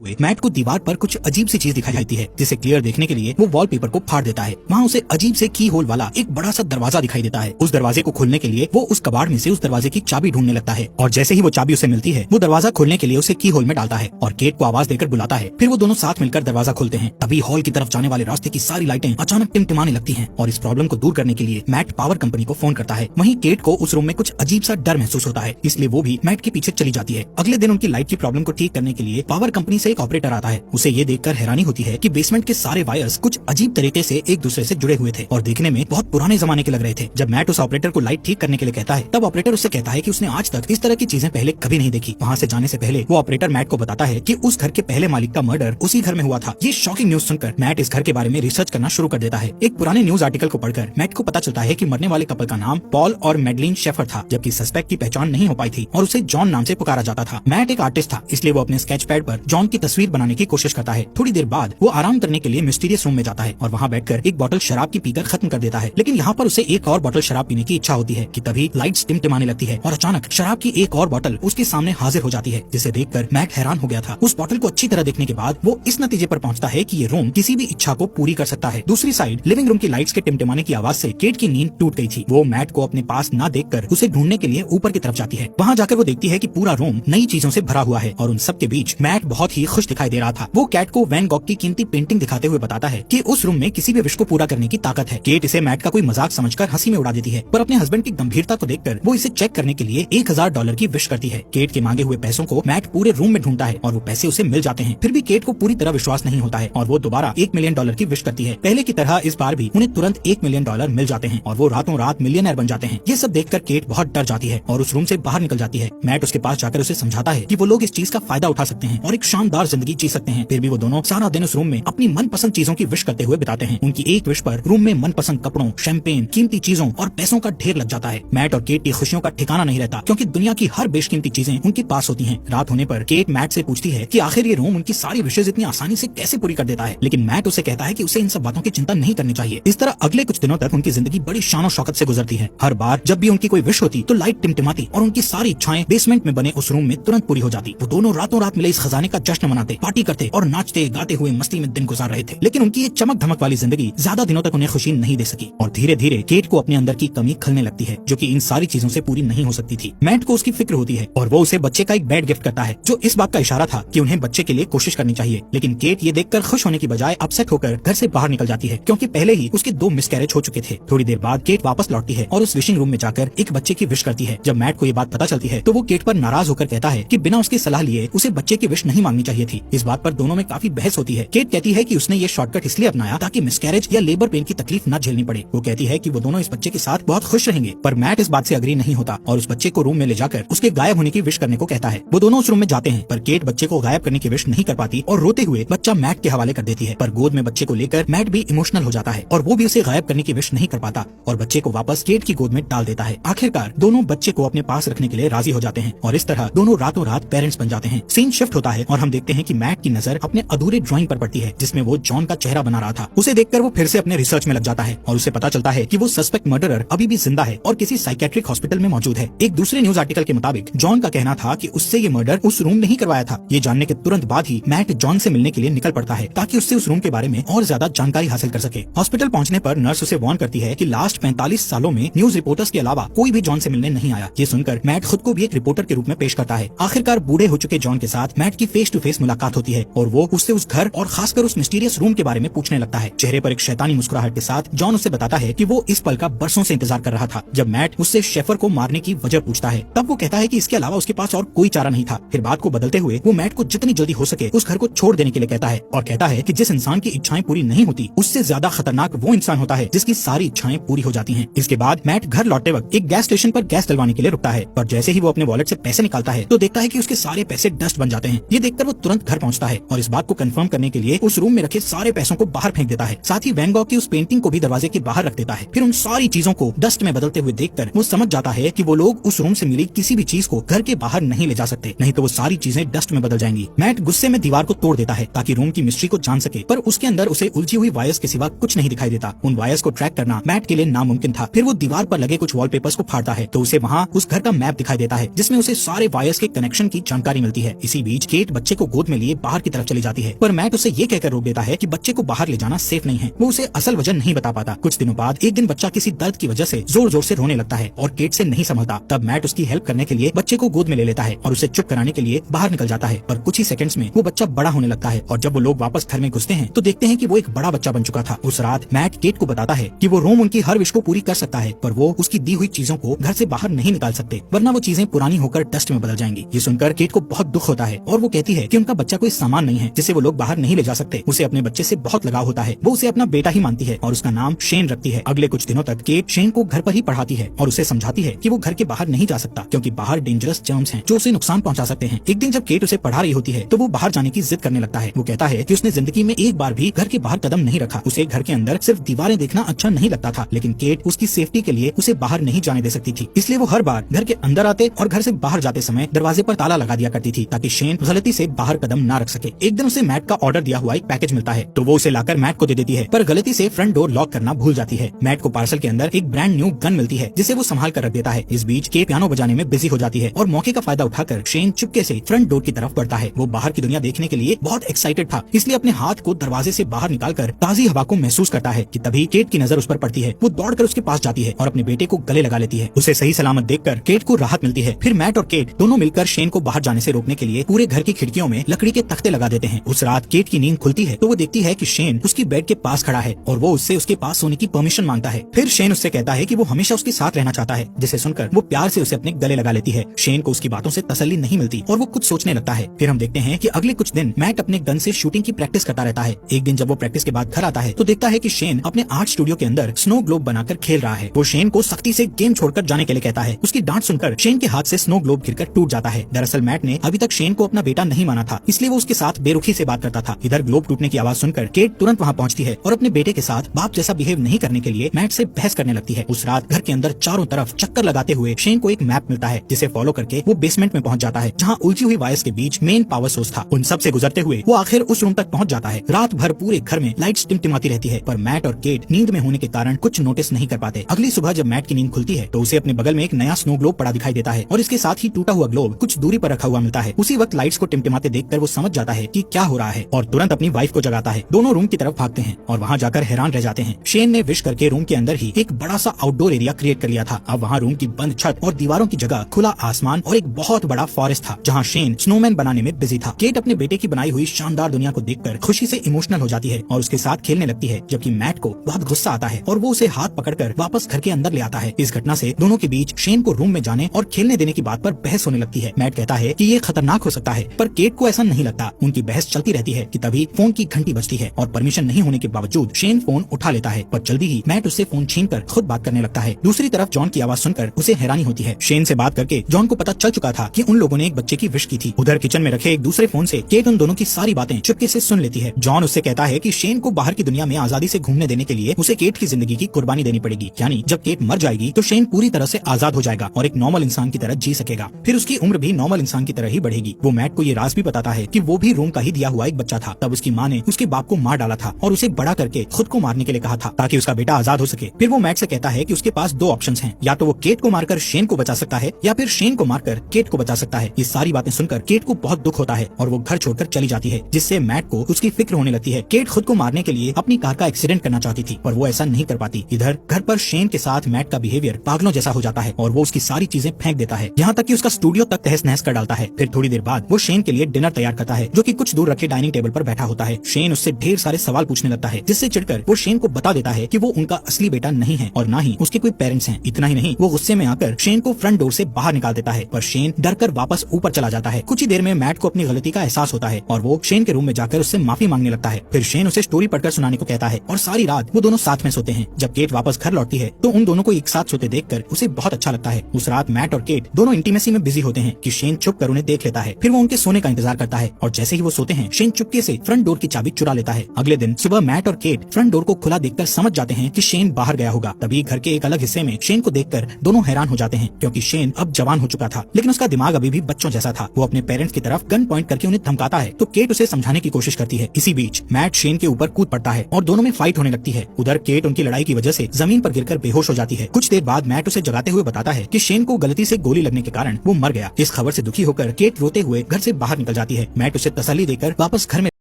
Mat को दीवार पर कुछ अजीब सी चीज दिखाई देती है, जिसे क्लियर देखने के लिए वो वॉलपेपर को फाड़ देता है। वहाँ उसे अजीब से की होल वाला एक बड़ा सा दरवाजा दिखाई देता है। उस दरवाजे को खोलने के लिए वो उस कबाड़ में से उस दरवाजे की चाबी ढूंढने लगता है और जैसे ही वो चाबी उसे मिलती है वो दरवाजा खोलने के लिए उसे की होल में डालता है और केट को आवाज देकर बुलाता है। फिर वो दोनों साथ मिलकर दरवाजा खोलते हैं। तभी हॉल की तरफ जाने वाले रास्ते की सारी लाइटें अचानक टिमटिमाने लगती हैं और इस प्रॉब्लम को दूर करने के लिए मैट पावर कंपनी को फोन करता है। वहीं केट को उस रूम में कुछ अजीब सा डर महसूस होता है, इसलिए वो भी मैट के पीछे चली जाती है। अगले दिन उनकी लाइट की प्रॉब्लम को ठीक करने के लिए पावर कंपनी से एक ऑपरेटर आता है। उसे ये देखकर हैरानी होती है कि बेसमेंट के सारे वायर्स कुछ अजीब तरीके से एक दूसरे से जुड़े हुए थे और देखने में बहुत पुराने जमाने के लग रहे थे। जब मैट उस ऑपरेटर को लाइट ठीक करने के लिए कहता है तब ऑपरेटर उससे कहता है कि उसने आज तक इस तरह की चीजें पहले कभी नहीं देखी। वहाँ से जाने से पहले वो ऑपरेटर मैट को बताता है कि उस घर के पहले मालिक का मर्डर उसी घर में हुआ था। ये शॉकिंग न्यूज सुनकर मैट इस घर के बारे में रिसर्च करना शुरू कर देता है। एक पुराने न्यूज आर्टिकल को पढ़कर मैट को पता चलता है कि मरने वाले कपल का नाम पॉल और मैडलिन शेफर था, जबकि सस्पेक्ट की पहचान नहीं हो पाई थी और उसे जॉन नाम से पुकारा जाता था। मैट एक आर्टिस्ट था, इसलिए वो अपने स्केच पैड पर जॉन की तस्वीर बनाने की कोशिश करता है। थोड़ी देर बाद वो आराम करने के लिए मिस्टीरियस रूम में जाता है और वहाँ बैठकर एक बोतल शराब की पीकर खत्म कर देता है। लेकिन यहाँ पर उसे एक और बोतल शराब पीने की इच्छा होती है कि तभी लाइट्स टिमटिमाने लगती है और अचानक शराब की एक और बोतल उसके सामने हाजिर हो जाती है, जिसे देखकर मैट हैरान हो गया था। उस बोतल को अच्छी तरह देखने के बाद वो इस नतीजे पर पहुँचता है कि ये रूम किसी भी इच्छा को पूरी कर सकता है। दूसरी साइड लिविंग रूम की लाइट्स के टिमटिमाने की आवाज से केट की नींद टूट गई थी। वो मैट को अपने पास न देखकर उसे ढूंढने के लिए ऊपर की तरफ जाती है। वहाँ जाकर वो देखती है कि पूरा रूम नई चीजों से भरा हुआ है और उन सब के बीच मैट बहुत ही खुश दिखाई दे रहा था। वो कैट को वैन गॉग की कीमती पेंटिंग दिखाते हुए बताता है कि उस रूम में किसी भी विश को पूरा करने की ताकत है। केट इसे मैट का कोई मजाक समझकर हंसी में उड़ा देती है, पर अपने हस्बैंड की गंभीरता को देखकर वो इसे चेक करने के लिए $1000 की विश करती है। केट के मांगे हुए पैसों को मैट पूरे रूम में ढूंढता है और वो पैसे उसे मिल जाते हैं। फिर भी केट को पूरी तरह विश्वास नहीं होता है और वो दोबारा $1 मिलियन की विश करती है। पहले की तरह इस बार भी उन्हें तुरंत $1 मिलियन मिल जाते हैं और वो रातों रात मिलियनर बन जाते हैं। ये सब देखकर केट बहुत डर जाती है और उस रूम से बाहर निकल जाती है। मैट उसके पास जाकर उसे समझाता है कि वो लोग इस चीज का फायदा उठा सकते हैं और एक शानदार जिंदगी जी सकते हैं। फिर भी वो दोनों सारा दिन उस रूम में अपनी मनपसंद चीजों की विश करते हुए बिताते हैं। उनकी एक विश पर रूम में मनपसंद कपड़ों, शैंपेन, कीमती चीजों और पैसों का ढेर लग जाता है। मैट और केट की खुशियों का ठिकाना नहीं रहता, क्योंकि दुनिया की हर बेशकीमती चीजें उनके पास होती हैं। रात होने पर केट मैट से पूछती है कि आखिर ये रूम उनकी सारी विशेष इतनी आसानी से कैसे पूरी कर देता है, लेकिन मैट उसे कहता है कि उसे इन सब बातों की चिंता नहीं करनी चाहिए। इस तरह अगले कुछ दिनों तक उनकी जिंदगी बड़ी शान और शौकत से गुजरती है। हर बार जब भी उनकी कोई विश होती तो लाइट टिमटिमाती और उनकी सारी इच्छाएं बेसमेंट में बने उस रूम में तुरंत पूरी हो जाती। वो दोनों रातों रात मिले इस खजाने का जश्न मनाते, पार्टी करते और नाचते गाते हुए मस्ती में दिन गुजार रहे थे। लेकिन उनकी ये चमक धमक वाली जिंदगी ज्यादा दिनों तक उन्हें खुशी नहीं दे सकी और धीरे धीरे केट को अपने अंदर की कमी खलने लगती है, जो कि इन सारी चीजों से पूरी नहीं हो सकती थी। मैट को उसकी फिक्र होती है और वो उसे बच्चे का एक बेड गिफ्ट करता है, जो इस बात का इशारा था कि उन्हें बच्चे के लिए कोशिश करनी चाहिए। लेकिन केट ये देखकर खुश होने की बजाय अपसेट होकर घर से बाहर निकल जाती है, क्योंकि पहले ही उसके 2 मिसकैरेज हो चुके थे। थोड़ी देर बाद केट वापस लौटती है और उस विशिंग रूम में जाकर एक बच्चे की विश करती है। जब मैट को ये बात पता चलती है तो वो केट पर नाराज होकर कहता है कि बिना उसकी सलाह लिए उसे बच्चे की विश नहीं मांगनी चाहिए थी। इस बात पर दोनों में काफी बहस होती है। केट कहती है कि उसने ये शॉर्टकट इसलिए अपनाया ताकि मिसकैरेज या लेबर पेन की तकलीफ न झेलनी पड़े। वो कहती है कि वो दोनों इस बच्चे के साथ बहुत खुश रहेंगे, पर मैट इस बात से अग्री नहीं होता और उस बच्चे को रूम में ले जाकर उसके गायब होने की विश करने को कहता है। वो दोनों उस रूम में जाते हैं, पर केट बच्चे को गायब करने की विश नहीं कर पाती और रोते हुए बच्चा मैट के हवाले कर देती है। पर गोद में बच्चे को लेकर मैट भी इमोशनल हो जाता है और वो भी उसे गायब करने की विश नहीं कर पाता और बच्चे को वापस केट की गोद में डाल देता है। आखिरकार दोनों बच्चे को अपने पास रखने के लिए राजी हो जाते हैं और इस तरह दोनों रातों रात पेरेंट्स बन जाते हैं। सीन शिफ्ट होता है और हम देखते हैं कि मैट की नजर अपने अधूरे ड्राइंग पर पड़ती है, जिसमें वो जॉन का चेहरा बना रहा था। उसे देखकर वो फिर से अपने रिसर्च में लग जाता है और उसे पता चलता है कि वो सस्पेक्ट मर्डरर अभी भी जिंदा है और किसी साइकेट्रिक हॉस्पिटल में मौजूद है। एक दूसरे न्यूज आर्टिकल के मुताबिक जॉन का कहना था कि उससे ये मर्डर उस रूम ने ही करवाया था। ये जानने के तुरंत बाद ही मैट जॉन से मिलने के लिए निकल पड़ता है ताकि उससे उस रूम के बारे में और ज्यादा जानकारी हासिल कर सके। हॉस्पिटल पहुंचने पर नर्स उसे वार्न करती है कि लास्ट 45 सालों में न्यूज रिपोर्टर्स के अलावा कोई भी जॉन से मिलने नहीं आया। ये सुनकर मैट खुद को भी एक रिपोर्टर के रूप में पेश करता है। आखिरकार बूढ़े हो चुके जॉन के साथ मैट की फेस टू फेस मुलाकात होती है और वो उससे उस घर और खासकर उस मिस्टीरियस रूम के बारे में पूछने लगता है। चेहरे पर एक शैतानी मुस्कुराहट के साथ जॉन उसे बताता है कि वो इस पल का बरसों से इंतजार कर रहा था। जब मैट उससे शेफर को मारने की वजह पूछता है तब वो कहता है कि इसके अलावा उसके पास और कोई चारा नहीं था। फिर बात को बदलते हुए वो मैट को जितनी जल्दी हो सके उस घर को छोड़ देने के लिए कहता है और कहता है कि जिस इंसान की इच्छाएं पूरी नहीं होती उससे ज्यादा खतरनाक वो इंसान होता है जिसकी सारी इच्छाएं पूरी हो जाती हैं। इसके बाद मैट घर लौटते वक्त एक गैस स्टेशन पर गैस डलवाने के लिए रुकता है, पर जैसे ही वो अपने वॉलेट से पैसे निकालता है तो देखता है कि उसके सारे पैसे डस्ट बन जाते हैं। ये देखकर वो तुरंत घर पहुंचता है और इस बात को कंफर्म करने के लिए उस रूम में रखे सारे पैसों को बाहर फेंक देता है। साथ ही वैन गॉग की उस पेंटिंग को भी दरवाजे के बाहर रख देता है। फिर उन सारी चीजों को डस्ट में बदलते हुए देखकर वो समझ जाता है कि वो लोग उस रूम से मिली किसी भी चीज को घर के बाहर नहीं ले जा सकते, नहीं तो वो सारी चीजें डस्ट में बदल जाएंगी। मैट गुस्से में दीवार को तोड़ देता है ताकि रूम की मिस्ट्री को जान सके, पर उसके अंदर उसे उलझी हुई वायर्स के सिवा कुछ नहीं दिखाई देता। उन वायर्स को ट्रैक करना मैट के लिए नामुमकिन था। फिर वो दीवार पर लगे कुछ वॉलपेपर्स को फाड़ता है तो उसे वहाँ उस घर का मैप दिखाई देता है, जिसमें उसे सारे वायर्स के कनेक्शन की जानकारी मिलती है। इसी बीच केट बच्चे को गोद में लिए बाहर की तरफ चली जाती है, पर मैट उसे ये कहकर रोक देता है कि बच्चे को बाहर ले जाना सेफ नहीं है। वो उसे असल वजह नहीं बता पाता। कुछ दिनों बाद एक दिन बच्चा किसी दर्द की वजह से जोर जोर से रोने लगता है और केट से नहीं संभलता। तब मैट उसकी हेल्प करने के लिए बच्चे को गोद में ले लेता है और उसे चुप कराने के लिए बाहर निकल जाता है। पर कुछ ही सेकंड्स में वो बच्चा बड़ा होने लगता है और जब वो लोग वापस घर में घुसते हैं तो देखते हैं कि वो एक बड़ा बच्चा बन चुका था। उस रात मैट केट को बताता है कि वो रोम उनकी हर विश को पूरी कर सकता है, पर वो उसकी दी हुई चीजों को घर से बाहर नहीं निकाल सकते, वरना वो चीजें पुरानी होकर डस्ट में बदल जाएंगी। ये सुनकर केट को बहुत दुख होता है और वो कहती है कि उनका बच्चा कोई सामान नहीं है जिसे वो लोग बाहर नहीं ले जा सकते। उसे अपने बच्चे से बहुत लगाव होता है। वो उसे अपना बेटा ही मानती है और उसका नाम शेन रखती है। अगले कुछ दिनों तक केट शेन को घर पर ही पढ़ाती है और उसे समझाती है कि वो घर के बाहर नहीं जा सकता क्योंकि बाहर डेंजरस जर्म्स हैं जो उसे नुकसान पहुंचा सकते हैं। एक दिन जब केट उसे पढ़ा रही होती है तो वो बाहर जाने की जिद करने लगता है। वो कहता है कि उसने जिंदगी में एक बार भी घर के बाहर कदम नहीं रखा। उसे घर के अंदर सिर्फ दीवारें देखना अच्छा नहीं लगता था, लेकिन केट उसकी सेफ्टी के लिए उसे बाहर नहीं जाने दे सकती थी। इसलिए वो हर बार घर के अंदर आते और घर से बाहर जाते समय दरवाजे पर ताला लगा दिया करती थी ताकि शेन गलती से बाहर कदम ना रख सके। एक दिन उसे मैट का ऑर्डर दिया हुआ एक पैकेज मिलता है तो वो उसे लाकर मैट को दे देती है, पर गलती से फ्रंट डोर लॉक करना भूल जाती है। मैट को पार्सल के अंदर एक ब्रांड न्यू गन मिलती है जिसे वो संभाल कर रख देता है। इस बीच केट पियानो बजाने में बिजी हो जाती है और मौके का फायदा उठाकर शेन चुपके से फ्रंट डोर की तरफ बढ़ता है। वो बाहर की दुनिया देखने के लिए बहुत एक्साइटेड था, इसलिए अपने हाथ को दरवाजे से बाहर निकालकर ताजी हवा को महसूस करता है कि तभी केट की नजर उस पर पड़ती है। वो दौड़कर उसके पास जाती है और अपने बेटे को गले लगा लेती है। उसे सही सलामत देखकर केट को राहत मिलती है। फिर मैट और केट दोनों मिलकर शेन को बाहर जाने से रोकने के लिए पूरे घर की खिड़कियों में लकड़ी के तख्ते लगा देते हैं। उस रात केट की नींद खुलती है तो वो देखती है कि शेन उसकी बेड के पास खड़ा है और वो उससे उसके पास सोने की परमिशन मांगता है। फिर शेन उससे कहता है कि वो हमेशा उसके साथ रहना चाहता है, जिसे सुनकर वो प्यार से उसे अपने गले लगा लेती है। शेन को उसकी बातों से तसल्ली नहीं मिलती और वो कुछ सोचने लगता है। फिर हम देखते हैं कि अगले कुछ दिन मैट अपने गन से शूटिंग की प्रैक्टिस करता रहता है। एक दिन जब वो प्रैक्टिस के बाद घर आता है तो देखता है कि शेन अपने आर्ट स्टूडियो के अंदर स्नो ग्लोब बनाकर खेल रहा है। वो शेन को सख्ती से गेम छोड़कर जाने के लिए कहता है। उसकी डांट सुनकर शेन के हाथ से स्नो ग्लोब गिरकर टूट जाता है। दरअसल मैट ने अभी तक शेन को अपना बेटा नहीं माना था, इसलिए वो उसके साथ बेरुखी से बात करता था। इधर ग्लोब टूटने की आवाज सुनकर केट तुरंत वहाँ पहुँचती है और अपने बेटे के साथ बाप जैसा बिहेव नहीं करने के लिए मैट से बहस करने लगती है। उस रात घर के अंदर चारों तरफ चक्कर लगाते हुए शेन को एक मैप मिलता है जिसे फॉलो करके वो बेसमेंट में पहुंच जाता है जहां उलझी हुई वायर्स के बीच मेन पावर सोर्स था। उन सब से गुजरते हुए वो आखिर उस रूम तक पहुंच जाता है। रात भर पूरे घर में लाइट्स टिमटिमाती रहती है, पर मैट और केट नींद में होने के कारण कुछ नोटिस नहीं कर पाते। अगली सुबह जब मैट की नींद खुलती है तो उसे अपने बगल में एक नया स्नो ग्लोब पड़ा दिखाई देता है और इसके साथ ही टूटा हुआ ग्लोब कुछ दूरी पर रखा हुआ मिलता है। उसी वक्त लाइट्स को टिमटिमाते देखकर वो समझ जाता है कि क्या हो रहा है और तुरंत अपनी वाइफ को जगाता है। दोनों रूम की तरफ भागते हैं और वहाँ जाकर हैरान रह जाते हैं। शेन ने विश करके रूम के अंदर ही एक बड़ा सा आउटडोर एरिया क्रिएट कर लिया था। अब वहाँ रूम की बंद छत और दीवारों की जगह खुला आसमान और एक बहुत बड़ा फॉरेस्ट था जहाँ शेन स्नोमैन बनाने में बिजी था। केट अपने बेटे की बनाई हुई शानदार दुनिया को देखकर खुशी से इमोशनल हो जाती है और उसके साथ खेलने लगती है, जबकि मैट को बहुत गुस्सा आता है और वो उसे हाथ पकड़कर वापस घर के अंदर ले आता है। इस घटना से दोनों के बीच शेन को रूम में जाने और खेलने देने की बात पर बहस होने लगती है। मैट कहता है कि ये खतरनाक हो सकता है, पर केट को ऐसा नहीं लगता। उनकी बहस चलती रहती है कि तभी फोन की घंटी बजती है और परमिशन नहीं होने के बावजूद शेन फोन उठा लेता है, पर जल्दी ही मैट उससे फोन छीनकर खुद बात करने लगता है। दूसरी तरफ जॉन की आवाज सुनकर उसे हैरानी होती है। शेन से बात करके जॉन को पता चल चुका था कि उन लोगों ने एक बच्चे की विश की थी। उधर किचन में रखे एक दूसरे फोन से केट उन दोनों की सारी बातें चुपके से सुन लेती है। जॉन उससे कहता है कि शेन को बाहर की दुनिया में आजादी से घूमने देने के लिए उसे केट की जिंदगी की कुर्बानी देनी पड़ेगी, यानी जब केट मर जाएगी तो शेन पूरी तरह से आजाद हो जाएगा और एक नॉर्मल इंसान की तरह जी सकेगा। फिर उसकी उम्र भी नॉर्मल इंसान की तरह ही बढ़ेगी। वो मैट को ये राज भी बताता है कि वो भी रोम का ही दिया हुआ एक बच्चा था। तब उसकी माँ ने उसके बाप को मार डाला था और उसे बड़ा करके खुद को मारने के लिए कहा था ताकि उसका बेटा आजाद हो सके। फिर वो मैट से कहता है कि उसके पास दो ऑप्शंस हैं, या तो वो केट को मारकर शेन को बचा सकता है या फिर शेन को मारकर केट को बचा सकता है। ये सारी बातें सुनकर केट को बहुत दुख होता है और वो घर छोड़कर चली जाती है, जिससे मैट को उसकी फिक्र होने लगती है। केट खुद को मारने के लिए अपनी कार का एक्सीडेंट करना चाहती थी, पर वो ऐसा नहीं कर पाती। इधर घर पर शेन के साथ मैट का बिहेवियर पागलों जैसा हो जाता है और वो उसकी सारी चीजें फेंक देता है, यहाँ तक कि उसका स्टूडियो तक तहस नहस कर डालता है। फिर थोड़ी देर बाद वो शेन के लिए डिनर तैयार करता है, जो कि कुछ दूर रखे डाइनिंग टेबल पर बैठा होता है। शेन उससे ढेर सारे सवाल पूछने लगता है, जिससे चिढ़कर वो शेन को बता देता है कि वो उनका असली बेटा नहीं है और न ही उसके कोई पेरेंट्स हैं। इतना ही नहीं, वो गुस्से में आकर शेन को फ्रंट डोर से बाहर निकाल देता है, पर शेन डरकर वापस ऊपर चला जाता है। कुछ ही देर में मैट को अपनी गलती का एहसास होता है और वो शेन के रूम में जाकर उससे माफी मांगने लगता है। फिर शेन उसे स्टोरी पढ़कर सुनाने को कहता है और सारी रात वो दोनों साथ में सोते हैं। जब केट वापस घर लौटती है तो उन दोनों को एक साथ सोते देखकर उसे बहुत अच्छा लगता है। उस रात मैट और केट दोनों इंटीमेसी में बिजी होते हैं कि शेन छुप कर उन्हें देख लेता है। फिर वो उनके सोने का इंतजार करता है और जैसे ही वो सोते हैं शेन चुपके से फ्रंट डोर की चाबी चुरा लेता है। अगले दिन सुबह मैट और केट फ्रंट डोर को खुला देखकर समझ जाते हैं कि शेन बाहर गया होगा। तभी घर के एक अलग हिस्से में शेन को देखकर दोनों हैरान हो जाते हैं, क्योंकि शेन अब जवान हो चुका था, लेकिन उसका दिमाग अभी भी बच्चों जैसा था। वो अपने पेरेंट्स की तरफ गन पॉइंट करके उन्हें धमकाता है तो केट उसे समझाने की कोशिश करती है। इसी बीच मैट शेन के ऊपर कूद पड़ता है और दोनों में फाइट होने लगती है। उधर केट उनकी लड़ाई की वजह से जमीन पर गिरकर बेहोश हो जाती है। कुछ देर बाद मैट उसे जगाते हुए बताता है कि शेन को गलती से गोली लगने के कारण वो मर गया। इस खबर से दुखी होकर केट रोते हुए घर से बाहर निकल निकल जाती है। मैट उसे तसल्ली देकर वापस घर में